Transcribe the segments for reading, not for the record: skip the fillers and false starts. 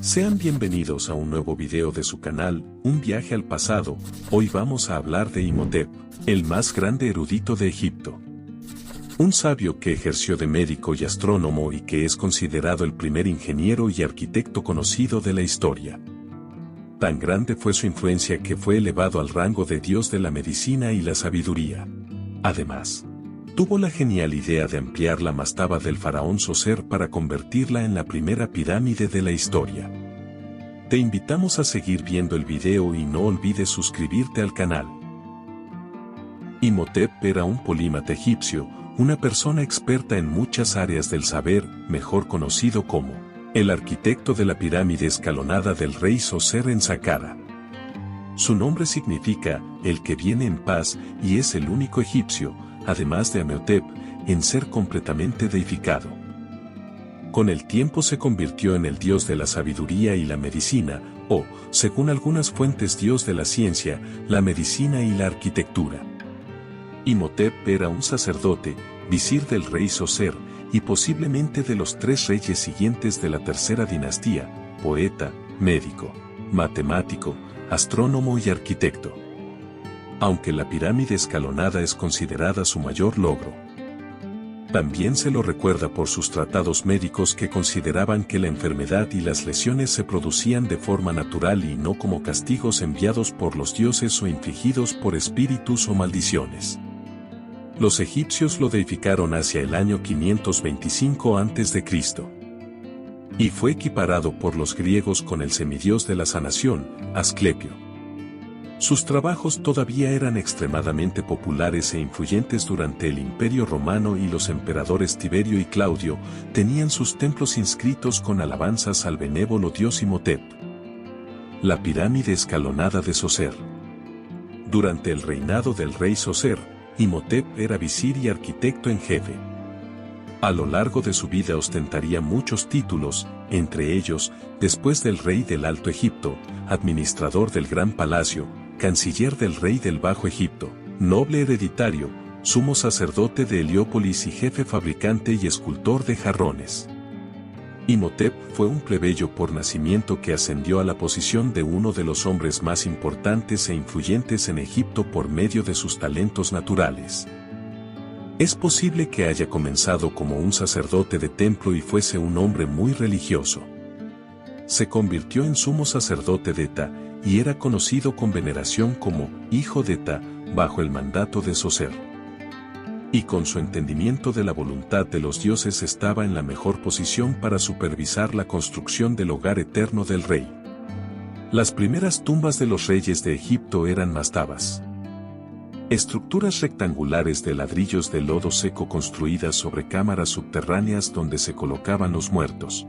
Sean bienvenidos a un nuevo video de su canal, Un viaje al pasado. Hoy vamos a hablar de Imhotep, el más grande erudito de Egipto. Un sabio que ejerció de médico y astrónomo y que es considerado el primer ingeniero y arquitecto conocido de la historia. Tan grande fue su influencia que fue elevado al rango de dios de la medicina y la sabiduría. Además, tuvo la genial idea de ampliar la mastaba del faraón Zoser para convertirla en la primera pirámide de la historia. Te invitamos a seguir viendo el video y no olvides suscribirte al canal. Imhotep era un polímata egipcio, una persona experta en muchas áreas del saber, mejor conocido como el arquitecto de la pirámide escalonada del rey Zoser en Saqqara. Su nombre significa el que viene en paz y es el único egipcio, además de Amenhotep, en ser completamente deificado. Con el tiempo se convirtió en el dios de la sabiduría y la medicina, o, según algunas fuentes, dios de la ciencia, la medicina y la arquitectura. Imhotep era un sacerdote, visir del rey Zoser, y posiblemente de los 3 reyes siguientes de la tercera dinastía, poeta, médico, matemático, astrónomo y arquitecto. Aunque la pirámide escalonada es considerada su mayor logro. También se lo recuerda por sus tratados médicos que consideraban que la enfermedad y las lesiones se producían de forma natural y no como castigos enviados por los dioses o infligidos por espíritus o maldiciones. Los egipcios lo deificaron hacia el año 525 a.C. Y fue equiparado por los griegos con el semidios de la sanación, Asclepio. Sus trabajos todavía eran extremadamente populares e influyentes durante el Imperio Romano y los emperadores Tiberio y Claudio tenían sus templos inscritos con alabanzas al benévolo dios Imhotep. La pirámide escalonada de Zoser. Durante el reinado del rey Zoser, Imhotep era visir y arquitecto en jefe. A lo largo de su vida ostentaría muchos títulos, entre ellos, después del rey del Alto Egipto, administrador del Gran Palacio, canciller del rey del Bajo Egipto, noble hereditario, sumo sacerdote de Heliópolis y jefe fabricante y escultor de jarrones. Imhotep fue un plebeyo por nacimiento que ascendió a la posición de uno de los hombres más importantes e influyentes en Egipto por medio de sus talentos naturales. Es posible que haya comenzado como un sacerdote de templo y fuese un hombre muy religioso. Se convirtió en sumo sacerdote de Eta, y era conocido con veneración como hijo de Eta, bajo el mandato de Zoser. Y con su entendimiento de la voluntad de los dioses estaba en la mejor posición para supervisar la construcción del hogar eterno del rey. Las primeras tumbas de los reyes de Egipto eran mastabas. Estructuras rectangulares de ladrillos de lodo seco construidas sobre cámaras subterráneas donde se colocaban los muertos.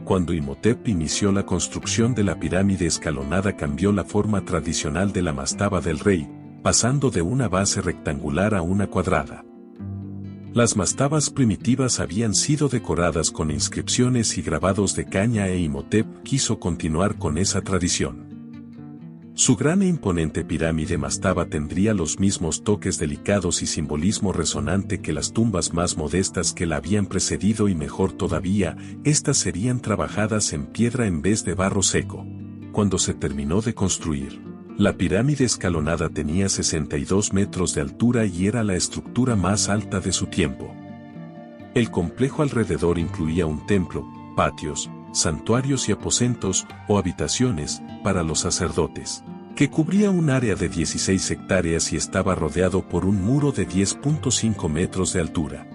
Cuando Imhotep inició la construcción de la pirámide escalonada cambió la forma tradicional de la mastaba del rey, pasando de una base rectangular a una cuadrada. Las mastabas primitivas habían sido decoradas con inscripciones y grabados de caña e Imhotep quiso continuar con esa tradición. Su gran e imponente pirámide mastaba tendría los mismos toques delicados y simbolismo resonante que las tumbas más modestas que la habían precedido y mejor todavía, estas serían trabajadas en piedra en vez de barro seco. Cuando se terminó de construir, la pirámide escalonada tenía 62 metros de altura y era la estructura más alta de su tiempo. El complejo alrededor incluía un templo, patios, santuarios y aposentos, o habitaciones, para los sacerdotes, que cubría un área de 16 hectáreas y estaba rodeado por un muro de 10.5 metros de altura.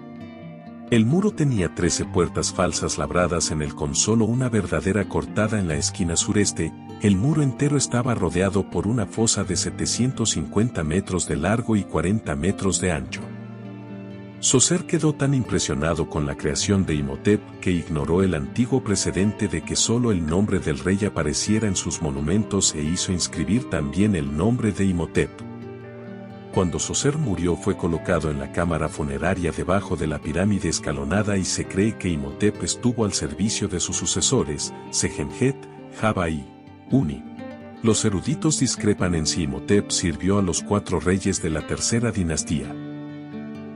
El muro tenía 13 puertas falsas labradas en él con solo una verdadera cortada en la esquina sureste. El muro entero estaba rodeado por una fosa de 750 metros de largo y 40 metros de ancho. Zoser quedó tan impresionado con la creación de Imhotep que ignoró el antiguo precedente de que solo el nombre del rey apareciera en sus monumentos e hizo inscribir también el nombre de Imhotep. Cuando Zoser murió fue colocado en la cámara funeraria debajo de la pirámide escalonada y se cree que Imhotep estuvo al servicio de sus sucesores, Sejenjet, Jaba y Uni. Los eruditos discrepan en si Imhotep sirvió a los 4 reyes de la tercera dinastía.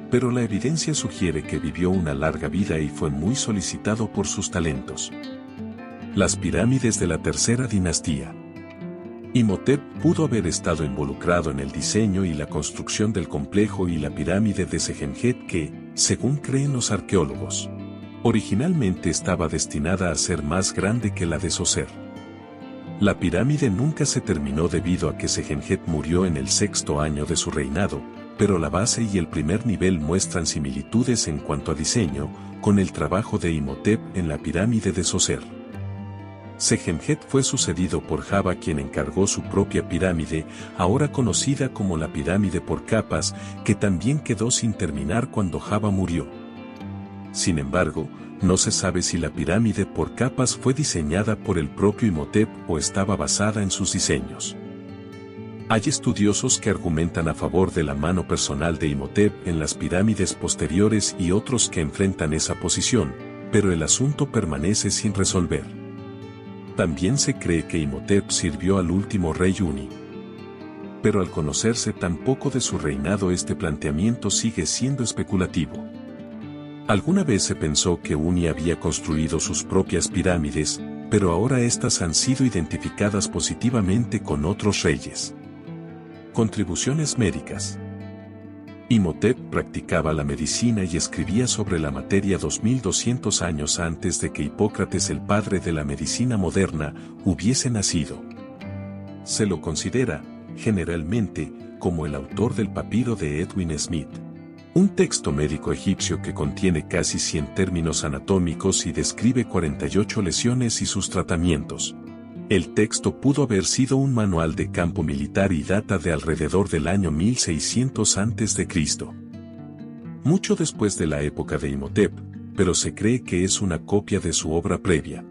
Pero la evidencia sugiere que vivió una larga vida y fue muy solicitado por sus talentos. Las pirámides de la tercera dinastía. Imhotep pudo haber estado involucrado en el diseño y la construcción del complejo y la pirámide de Sejenjet que, según creen los arqueólogos, originalmente estaba destinada a ser más grande que la de Zoser. La pirámide nunca se terminó debido a que Sejenjet murió en el sexto año de su reinado, pero la base y el primer nivel muestran similitudes en cuanto a diseño con el trabajo de Imhotep en la pirámide de Zoser. Sejenjet fue sucedido por Jaba, quien encargó su propia pirámide, ahora conocida como la pirámide por capas, que también quedó sin terminar cuando Jaba murió. Sin embargo, no se sabe si la pirámide por capas fue diseñada por el propio Imhotep o estaba basada en sus diseños. Hay estudiosos que argumentan a favor de la mano personal de Imhotep en las pirámides posteriores y otros que enfrentan esa posición, pero el asunto permanece sin resolver. También se cree que Imhotep sirvió al último rey Uni. Pero al conocerse tan poco de su reinado, este planteamiento sigue siendo especulativo. Alguna vez se pensó que Uni había construido sus propias pirámides, pero ahora estas han sido identificadas positivamente con otros reyes. Contribuciones médicas. Imhotep practicaba la medicina y escribía sobre la materia 2200 años antes de que Hipócrates, el padre de la medicina moderna, hubiese nacido. Se lo considera, generalmente, como el autor del papiro de Edwin Smith, un texto médico egipcio que contiene casi 100 términos anatómicos y describe 48 lesiones y sus tratamientos. El texto pudo haber sido un manual de campo militar y data de alrededor del año 1600 a.C. Mucho después de la época de Imhotep, pero se cree que es una copia de su obra previa.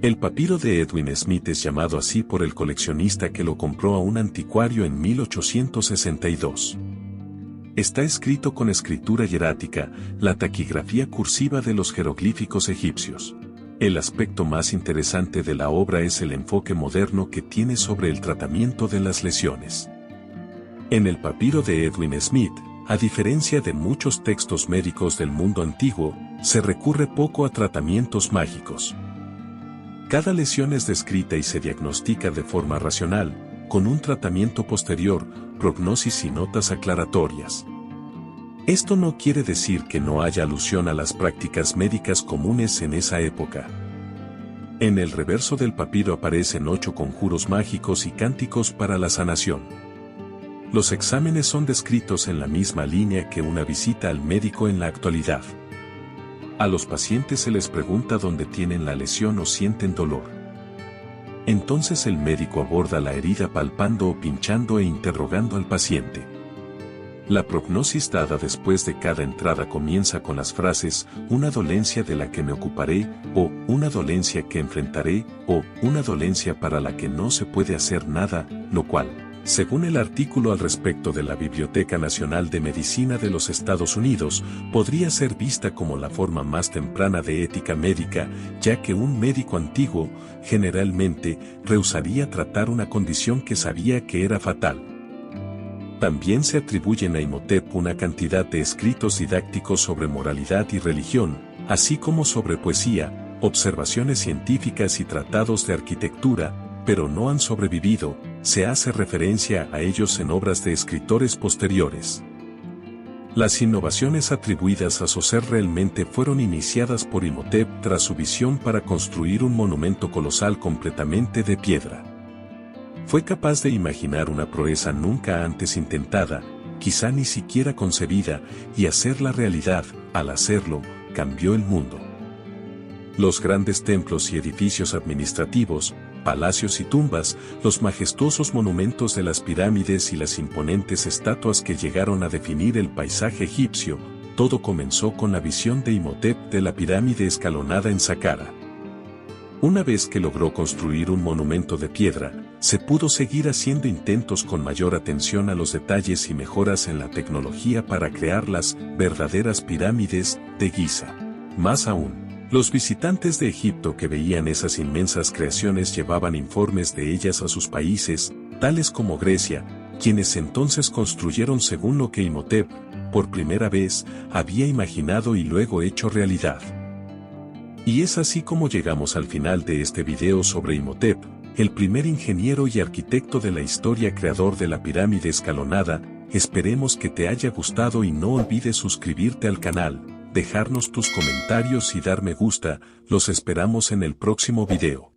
El papiro de Edwin Smith es llamado así por el coleccionista que lo compró a un anticuario en 1862. Está escrito con escritura hierática, la taquigrafía cursiva de los jeroglíficos egipcios. El aspecto más interesante de la obra es el enfoque moderno que tiene sobre el tratamiento de las lesiones. En el papiro de Edwin Smith, a diferencia de muchos textos médicos del mundo antiguo, se recurre poco a tratamientos mágicos. Cada lesión es descrita y se diagnostica de forma racional, con un tratamiento posterior, prognosis y notas aclaratorias. Esto no quiere decir que no haya alusión a las prácticas médicas comunes en esa época. En el reverso del papiro aparecen 8 conjuros mágicos y cánticos para la sanación. Los exámenes son descritos en la misma línea que una visita al médico en la actualidad. A los pacientes se les pregunta dónde tienen la lesión o sienten dolor. Entonces el médico aborda la herida palpando o pinchando e interrogando al paciente. La prognosis dada después de cada entrada comienza con las frases «una dolencia de la que me ocuparé» o «una dolencia que enfrentaré» o «una dolencia para la que no se puede hacer nada», lo cual, según el artículo al respecto de la Biblioteca Nacional de Medicina de los Estados Unidos, podría ser vista como la forma más temprana de ética médica, ya que un médico antiguo, generalmente, rehusaría tratar una condición que sabía que era fatal. También se atribuyen a Imhotep una cantidad de escritos didácticos sobre moralidad y religión, así como sobre poesía, observaciones científicas y tratados de arquitectura, pero no han sobrevivido. Se hace referencia a ellos en obras de escritores posteriores. Las innovaciones atribuidas a Zoser realmente fueron iniciadas por Imhotep tras su visión para construir un monumento colosal completamente de piedra. Fue capaz de imaginar una proeza nunca antes intentada, quizá ni siquiera concebida, y hacerla realidad. Al hacerlo, cambió el mundo. Los grandes templos y edificios administrativos, palacios y tumbas, los majestuosos monumentos de las pirámides y las imponentes estatuas que llegaron a definir el paisaje egipcio, todo comenzó con la visión de Imhotep de la pirámide escalonada en Saqqara. Una vez que logró construir un monumento de piedra, se pudo seguir haciendo intentos con mayor atención a los detalles y mejoras en la tecnología para crear las verdaderas pirámides de Giza. Más aún, los visitantes de Egipto que veían esas inmensas creaciones llevaban informes de ellas a sus países, tales como Grecia, quienes entonces construyeron según lo que Imhotep, por primera vez, había imaginado y luego hecho realidad. Y es así como llegamos al final de este video sobre Imhotep, el primer ingeniero y arquitecto de la historia, creador de la pirámide escalonada. Esperemos que te haya gustado y no olvides suscribirte al canal, dejarnos tus comentarios y dar me gusta. Los esperamos en el próximo video.